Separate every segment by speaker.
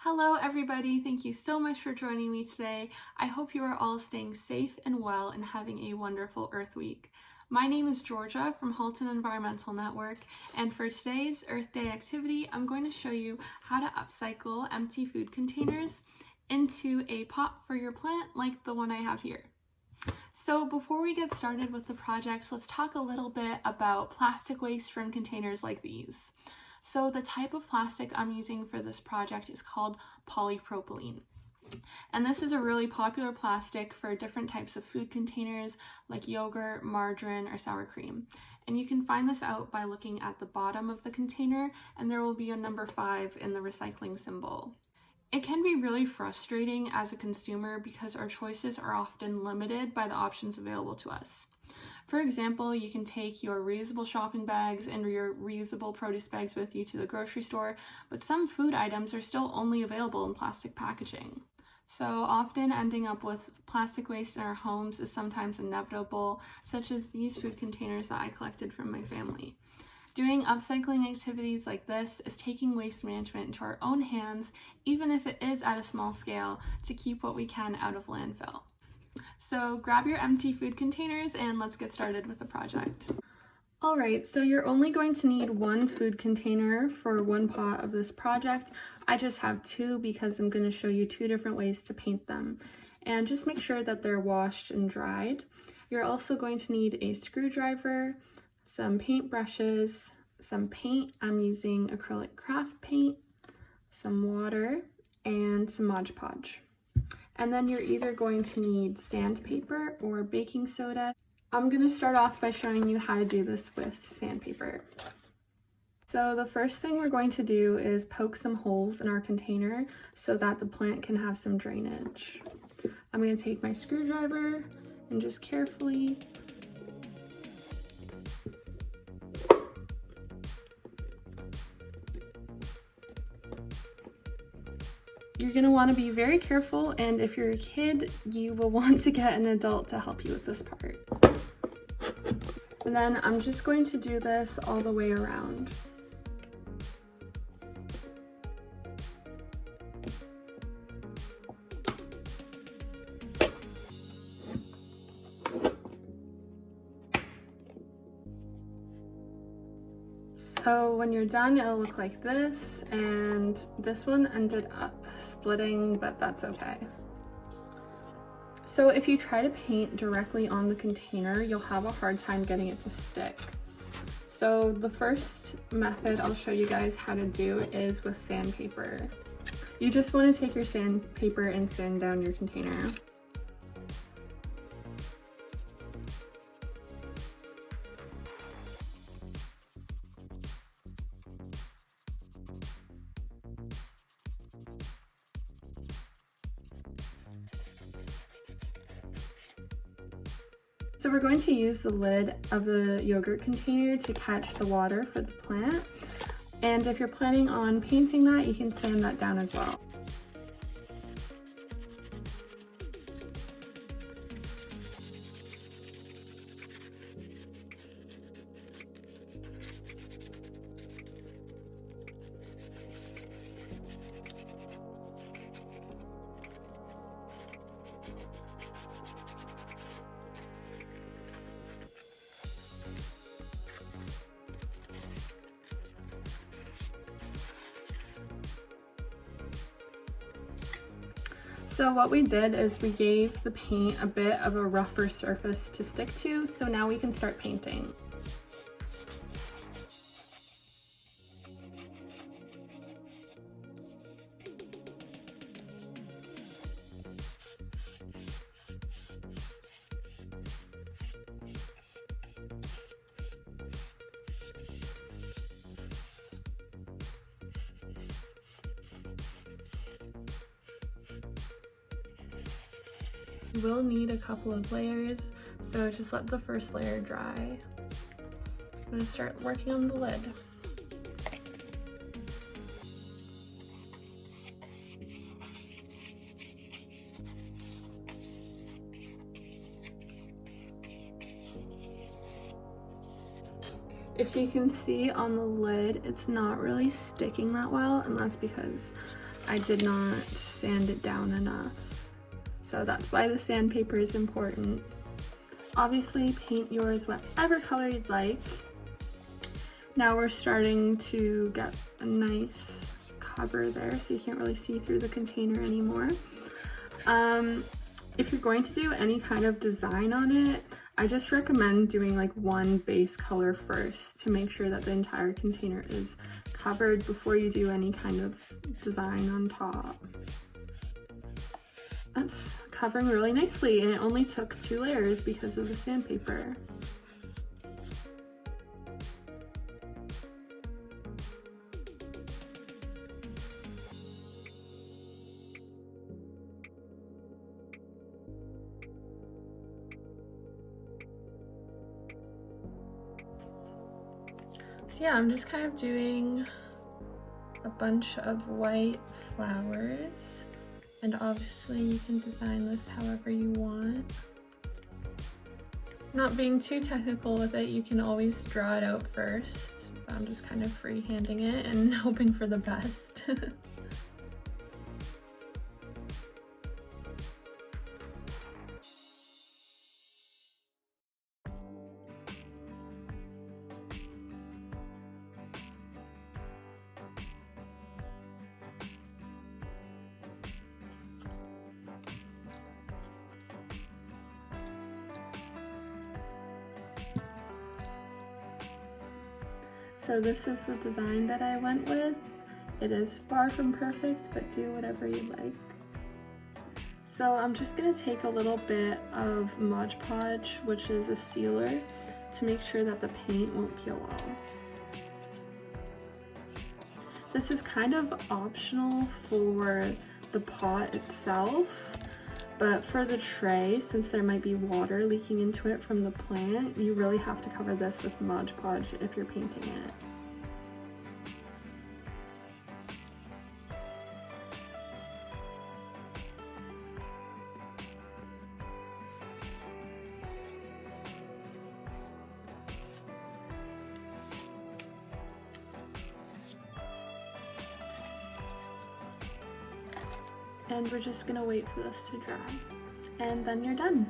Speaker 1: Hello everybody, thank you so much for joining me today. I hope you are all staying safe and well and having a wonderful Earth Week. My name is Georgia from Halton Environmental Network, and for today's Earth Day activity, I'm going to show you how to upcycle empty food containers into a pot for your plant like the one I have here. So before we get started with the project, let's talk a little bit about plastic waste from containers like these. So the type of plastic I'm using for this project is called polypropylene. And this is a really popular plastic for different types of food containers like yogurt, margarine, or sour cream. And you can find this out by looking at the bottom of the container, and there will be a number 5 in the recycling symbol. It can be really frustrating as a consumer because our choices are often limited by the options available to us. For example, you can take your reusable shopping bags and your reusable produce bags with you to the grocery store, but some food items are still only available in plastic packaging. So often ending up with plastic waste in our homes is sometimes inevitable, such as these food containers that I collected from my family. Doing upcycling activities like this is taking waste management into our own hands, even if it is at a small scale, to keep what we can out of landfill. So grab your empty food containers and let's get started with the project. Alright, so you're only going to need one food container for one pot of this project. I just have 2 because I'm going to show you 2 different ways to paint them. And just make sure that they're washed and dried. You're also going to need a screwdriver, some paint brushes, some paint. I'm using acrylic craft paint, some water, and some Mod Podge. And then you're either going to need sandpaper or baking soda. I'm going to start off by showing you how to do this with sandpaper. So the first thing we're going to do is poke some holes in our container so that the plant can have some drainage. I'm going to take my screwdriver and just carefully You're going to want to be very careful, and if you're a kid, you will want to get an adult to help you with this part. And then I'm just going to do this all the way around. So when you're done, it'll look like this, and this one ended up splitting, but that's okay. So if you try to paint directly on the container, you'll have a hard time getting it to stick. So the first method I'll show you guys how to do is with sandpaper. You just want to take your sandpaper and sand down your container. So we're going to use the lid of the yogurt container to catch the water for the plant. And if you're planning on painting that, you can sand that down as well. So what we did is we gave the paint a bit of a rougher surface to stick to, so now we can start painting. We'll need a couple of layers, so just let the first layer dry. I'm going to start working on the lid. If you can see on the lid, it's not really sticking that well, and that's because I did not sand it down enough. So that's why the sandpaper is important. Obviously, paint yours whatever color you'd like. Now we're starting to get a nice cover there, so you can't really see through the container anymore. If you're going to do any kind of design on it, I just recommend doing like one base color first to make sure that the entire container is covered before you do any kind of design on top. That's covering really nicely, and it only took 2 layers because of the sandpaper. So yeah, I'm just kind of doing a bunch of white flowers, and obviously you can design this however you want. Not being too technical with it, you can always draw it out first. I'm just kind of freehanding it and hoping for the best. So this is the design that I went with. It is far from perfect, but do whatever you like. So I'm just gonna take a little bit of Mod Podge, which is a sealer, to make sure that the paint won't peel off. This is kind of optional for the pot itself, but for the tray, since there might be water leaking into it from the plant, you really have to cover this with Mod Podge if you're painting it. And we're just gonna wait for this to dry, and then you're done.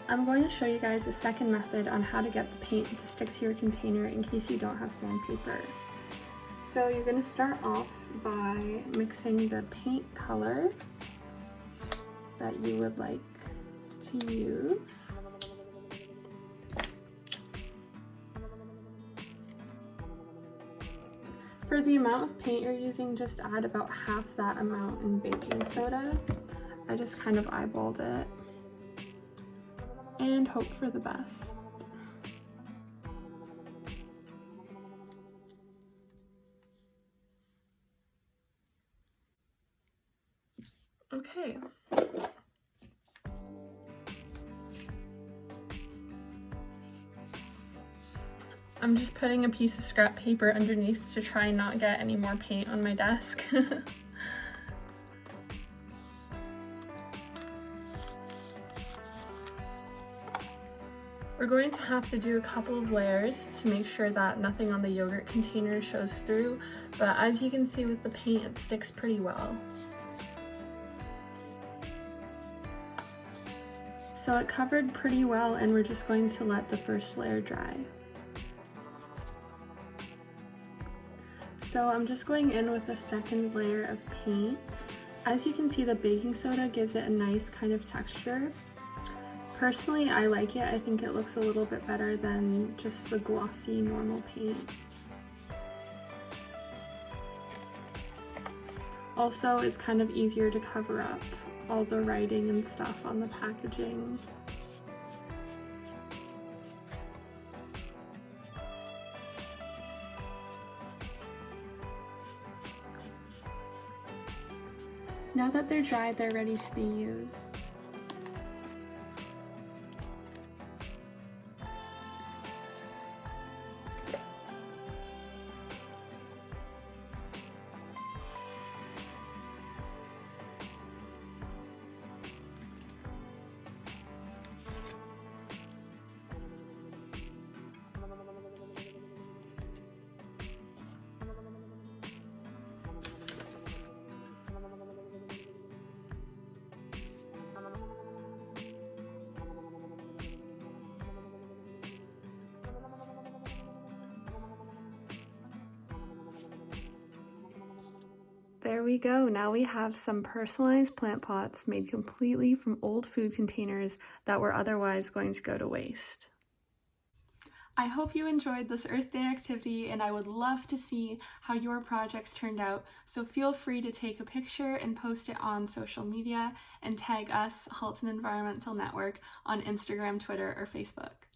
Speaker 1: I'm going to show you guys a second method on how to get the paint to stick to your container in case you don't have sandpaper. So you're gonna start off by mixing the paint color that you would like to use. For the amount of paint you're using, just add about half that amount in baking soda. I just kind of eyeballed it and hope for the best. Okay. I'm just putting a piece of scrap paper underneath to try and not get any more paint on my desk. We're going to have to do a couple of layers to make sure that nothing on the yogurt container shows through, but as you can see with the paint, it sticks pretty well. So it covered pretty well, and we're just going to let the first layer dry. So I'm just going in with a second layer of paint. As you can see, the baking soda gives it a nice kind of texture. Personally, I like it. I think it looks a little bit better than just the glossy normal paint. Also, it's kind of easier to cover up all the writing and stuff on the packaging. Now that they're dried, they're ready to be used. we go. Now we have some personalized plant pots made completely from old food containers that were otherwise going to go to waste. I hope you enjoyed this Earth Day activity, and I would love to see how your projects turned out, so feel free to take a picture and post it on social media and tag us, Halton Environmental Network, on Instagram, Twitter, or Facebook.